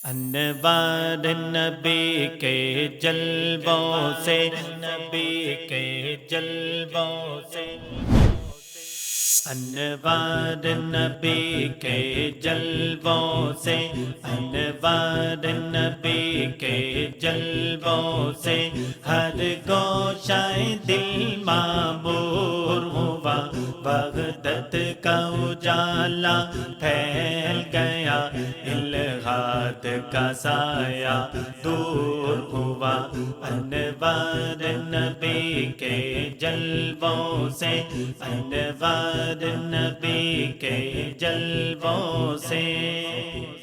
انوار نبی کے جلووں سے، نبی کے جلووں سے، انوار نبی کے جلووں سے، انوار نبی کے جلووں سے، ہر گوشہ دل معمور ہوا، وحدت کا اجالا پھیل گیا، الہاد کا سایہ دور ہوا، انوار نبی کے جلووں سے، انوار نبی کے جلووں سے،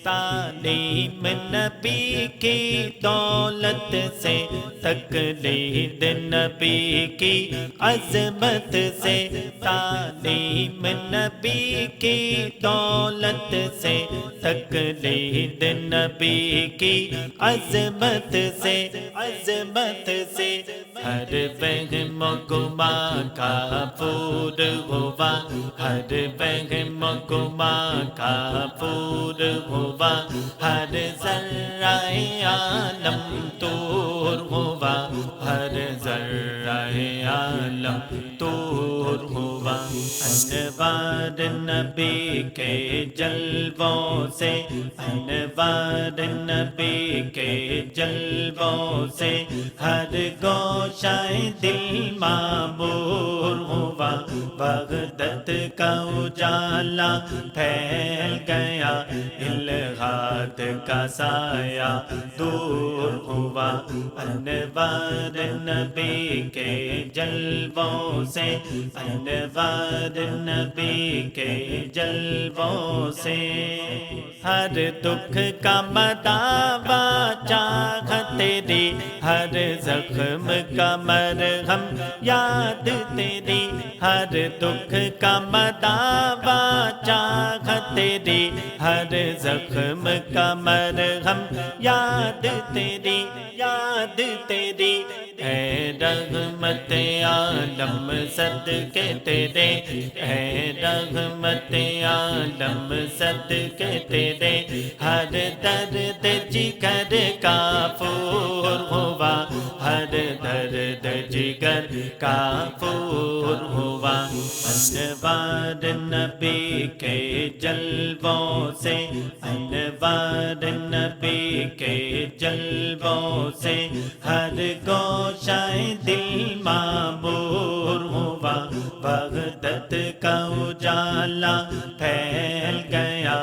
تعلیم نبی کی دولت سے، تقلید نبی کی عظمت سے، تعلیم نبی کی دولت سے، تقلید نبی کی عظمت سے، عظمت سے، ہر وہم و گماں کا پور ہوا، ہر وہم و گماں کا پور ہوا، ہر ذرہ عالم طور ہوا، ہر ذرہ عالم طور ہوا، انوار نبی کے جلووں سے، انوار نبی کے جلووں سے، ہر گوشہ دل معمور ہوا، وحدت کا اجالا پھیل گیا، الہاد کا سایہ دور ہوا، انوار نبی کے جلووں سے، انوار نبی کے جلووں سے، ہر دکھ کا مداوا چاہت تیری، ہر زخم کا مرہم یاد تیری، ہر دکھ کا مداوا چاہت تیری، ہر زخم کا مرہم یاد تیری، یاد تیری، اے رحمت عالم صدقے تیرے، اے رحمت عالم صدقے تیرے، ہر درد جگر کا پور ہوا، ہر درد جگر کا پور ہوا، انوار نبی کے جلووں سے، انوار نبی کے جلووں سے، ہر گوشہ دل معمور ہوا، وحدت کا اجالا پھیل گیا،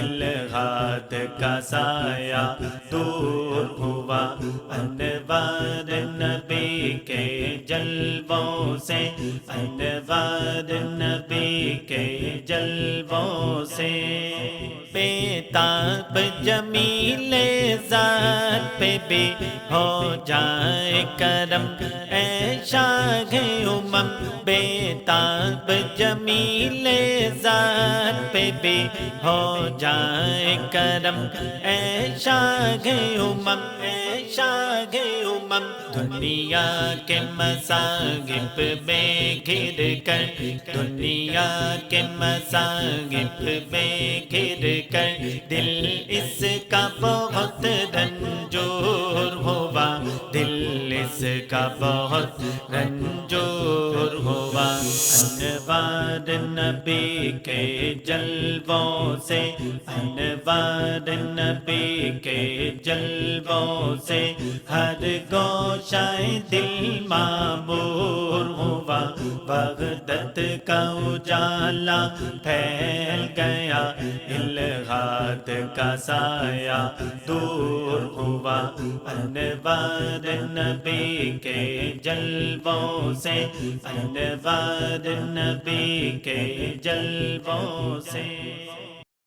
الہاد کا سایہ دور ہوا، انوار نبی کے جلووں سے، انوار نبی کے جلووں سے، بیتاب جمیل ذات پہ بھی ہو جائے کرم، اے شاہ امم، بیتاب جمیل ذات پہ بھی ہو جائے کرم، اے شاہ امم، اے شاہ امم، دنیا کے مصاحب میں گھر کر، دنیا کے مصاحب میں گھر کر، دل اس کا بہت رنجور ہوا، دل اس کا بہت رنجور ہوا، انوار نبی کے جلووں سے، انوار نبی کے جلووں سے، ہر گوشہ دل معمور ہوا، وحدت کا اجالا پھیل گیا، الہاد کا سایہ دور ہوا، انوار نبی کے جلووں سے، انوار نبی کے جلووں سے۔